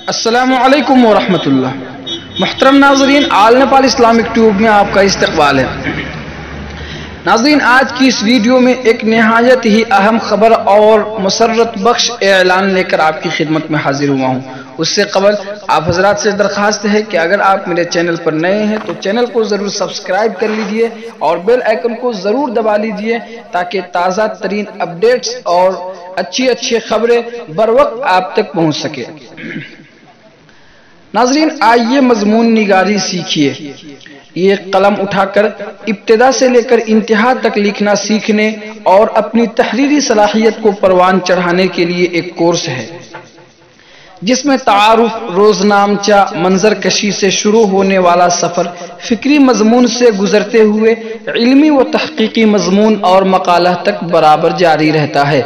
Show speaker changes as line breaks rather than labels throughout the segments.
السلام علیکم ورحمۃ اللہ۔ محترم ناظرین، آل نیپال اسلامک ٹیوب میں آپ کا استقبال ہے۔ ناظرین، آج کی اس ویڈیو میں ایک نہایت ہی اہم خبر اور مسرت بخش اعلان لے کر آپ کی خدمت میں حاضر ہوا ہوں۔ اس سے قبل آپ حضرات سے درخواست ہے کہ اگر آپ میرے چینل پر نئے ہیں تو چینل کو ضرور سبسکرائب کر لیجئے اور بیل آئیکن کو ضرور دبا لیجئے تاکہ تازہ ترین اپڈیٹس اور اچھی خبریں بروقت آپ تک پہنچ سکے۔ ناظرین، آئیے مضمون نگاری سیکھیے۔ یہ قلم اٹھا کر ابتدا سے لے کر انتہا تک لکھنا سیکھنے اور اپنی تحریری صلاحیت کو پروان چڑھانے کے لیے ایک کورس ہے جس میں تعارف، روزنامچہ، منظر کشی سے شروع ہونے والا سفر فکری مضمون سے گزرتے ہوئے علمی و تحقیقی مضمون اور مقالہ تک برابر جاری رہتا ہے،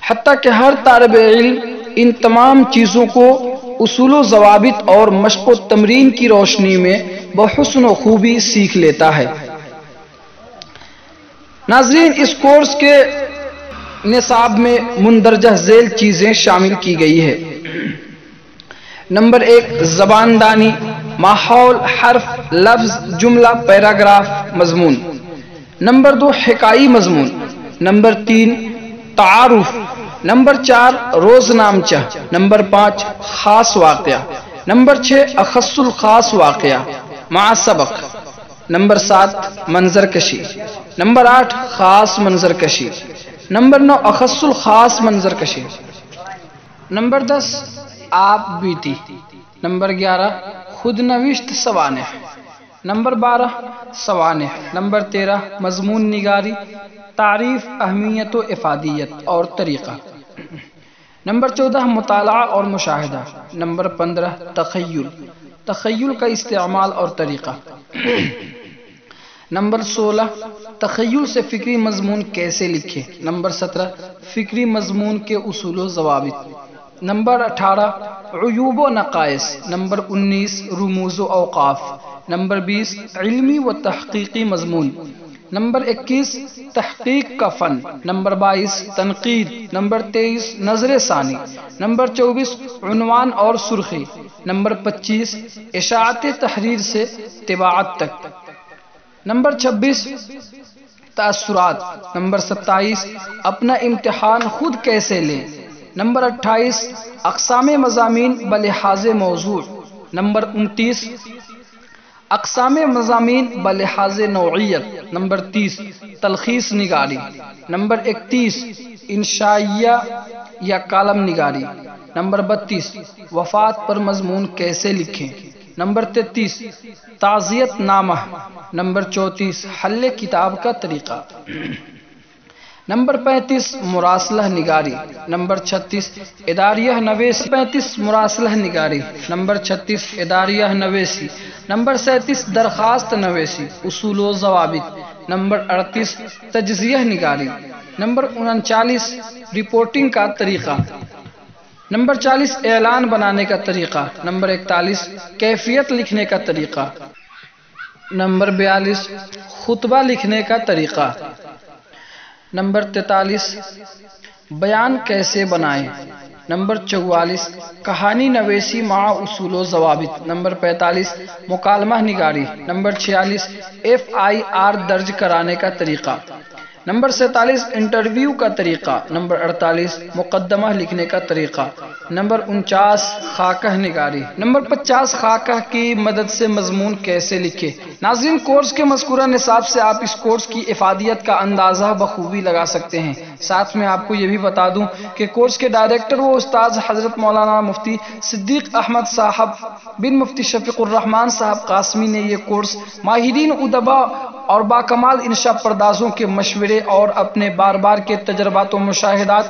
حتیٰ کہ ہر طالب علم ان تمام چیزوں کو اصول و ضوابط اور مشق و تمرین کی روشنی میں بحسن و خوبی سیکھ لیتا ہے۔ ناظرین، اس کورس کے نصاب میں مندرجہ ذیل چیزیں شامل کی گئی ہے۔ نمبر 1، زبان دانی، ماحول، حرف، لفظ، جملہ، پیراگراف مضمون۔ نمبر 2، حکائی مضمون۔ نمبر 3، تعارف۔ نمبر 4، روزنامچہ۔ نمبر 5، خاص واقعہ۔ نمبر 6، اخص الخاص واقعہ مع سبق۔ نمبر 7، منظر کشی۔ نمبر 8، خاص منظر کشی۔ نمبر 9، اخص الخاص منظر کشی۔ نمبر 10، آپ بیتی۔ نمبر 11، خود نوشت سوانح۔ نمبر 12، سوانح۔ نمبر 13، مضمون نگاری، تعریف، اہمیت و افادیت اور طریقہ۔ نمبر 14، مطالعہ اور مشاہدہ۔ نمبر 15، تخیل، تخیل کا استعمال اور طریقہ۔ نمبر 16، تخیل سے فکری مضمون کیسے لکھیں۔ نمبر 17، فکری مضمون کے اصول و ضوابط۔ نمبر 18، عیوب و نقائص۔ نمبر 19، رموز و اوقاف۔ نمبر 20، علمی و تحقیقی مضمون۔ نمبر 21، تحقیق کا فن۔ نمبر 22، تنقید۔ نمبر 23، نظر ثانی۔ نمبر 24، عنوان اور سرخی۔ نمبر 25، اشاعت تحریر سے طباعت تک۔ نمبر 26، تاثرات۔ نمبر 27، اپنا امتحان خود کیسے لیں۔ نمبر 28، اقسام مضامین بلحاظ موضوع۔ نمبر 29، اقسام مضامین بلحاظ نوعیت۔ نمبر 30، تلخیص نگاری۔ نمبر 31، انشائیہ یا کالم نگاری۔ نمبر 32، وفات پر مضمون کیسے لکھیں۔ نمبر 33، تعزیت نامہ۔ نمبر 34، حل کتاب کا طریقہ۔ نمبر 35، مراسلہ نگاری۔ نمبر 36، اداریہ نویسی۔ 35، مراسلہ نگاری۔ نمبر 36، اداریہ نویسی۔ نمبر 37، درخواست نویسی، اصول و ضوابط۔ نمبر 38، تجزیہ نگاری۔ نمبر 39، رپورٹنگ کا طریقہ۔ نمبر 40، اعلان بنانے کا طریقہ۔ نمبر 41، کیفیت لکھنے کا طریقہ۔ نمبر 42، خطبہ لکھنے کا طریقہ۔ نمبر 43، بیان کیسے بنائیں۔ نمبر 44، کہانی نویسی مع اصول و ضوابط۔ نمبر 45، مکالمہ نگاری۔ نمبر 46، FIR درج کرانے کا طریقہ۔ نمبر 47، انٹرویو کا طریقہ۔ نمبر 48، مقدمہ لکھنے کا طریقہ۔ نمبر 49، خاکہ نگاری۔ نمبر 50، خاکہ کی مدد سے مضمون کیسے لکھے۔ ناظرین، کورس کے مذکورہ نصاب سے آپ اس کورس کی افادیت کا اندازہ بخوبی لگا سکتے ہیں۔ ساتھ میں آپ کو یہ بھی بتا دوں کہ کورس کے ڈائریکٹر و استاذ حضرت مولانا مفتی صدیق احمد صاحب بن مفتی شفیق الرحمان صاحب قاسمی نے یہ کورس ماہرین ادبا اور باکمال انشاء پردازوں کے مشورے اور اپنے بار کے تجربات و مشاہدات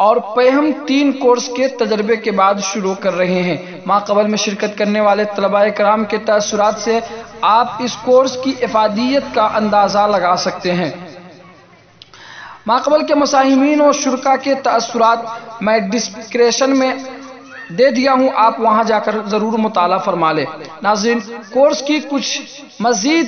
اور پہم 3 کورس کے تجربے کے بعد شروع کر رہے ہیں۔ ماقبل میں شرکت کرنے والے طلباء کرام کے تاثرات سے آپ اس کورس کی افادیت کا اندازہ لگا سکتے ہیں۔ ماقبل کے مساہمین و شرکا کے تاثرات میں ڈسکرپشن میں دے دیا ہوں، آپ وہاں جا کر ضرور مطالعہ فرما لیں۔ ناظرین، کورس کی کچھ مزید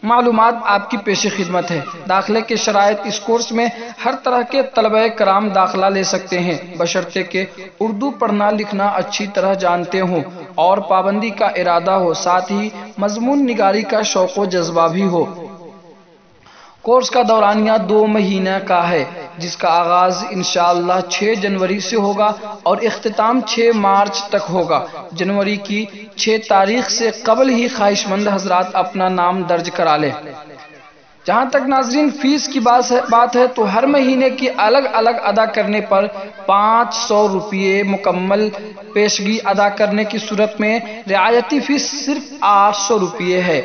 معلومات آپ کی پیش خدمت ہے۔ داخلے کے شرائط: اس کورس میں ہر طرح کے طلبہ کرام داخلہ لے سکتے ہیں بشرطے کہ اردو پڑھنا لکھنا اچھی طرح جانتے ہوں اور پابندی کا ارادہ ہو، ساتھ ہی مضمون نگاری کا شوق و جذبہ بھی ہو۔ کورس کا دورانیہ 2 مہینہ کا ہے، جس کا آغاز انشاءاللہ 6 جنوری سے ہوگا اور اختتام 6 مارچ تک ہوگا۔ جنوری کی 6 تاریخ سے قبل ہی خواہش مند حضرات اپنا نام درج کرا لیں۔ جہاں تک ناظرین فیس کی بات ہے تو ہر مہینے کی الگ الگ ادا کرنے پر 500 روپے مکمل پیشگی ادا کرنے کی صورت میں رعایتی فیس صرف 800 روپے ہے۔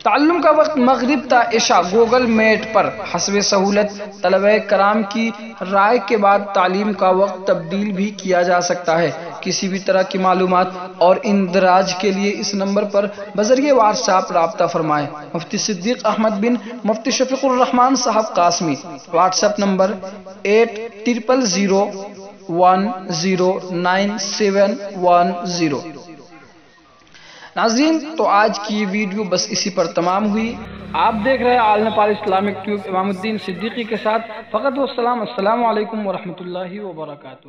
تعلم کا وقت مغرب تا عشاء گوگل میٹ پر حسب سہولت طلبہ کرام کی رائے کے بعد تعلیم کا وقت تبدیل بھی کیا جا سکتا ہے۔ کسی بھی طرح کی معلومات اور اندراج کے لیے اس نمبر پر بذریعہ واٹس ایپ رابطہ فرمائیں۔ مفتی صدیق احمد بن مفتی شفیق الرحمان صاحب قاسمی، واٹس ایپ نمبر 8000109710۔ ناظرین، تو آج کی یہ ویڈیو بس اسی پر تمام ہوئی۔ آپ دیکھ رہے ہیں آل نیپال اسلامک ٹیوب، امام الدین صدیقی کے ساتھ۔ فقط والسلام، السلام علیکم ورحمۃ اللہ وبرکاتہ۔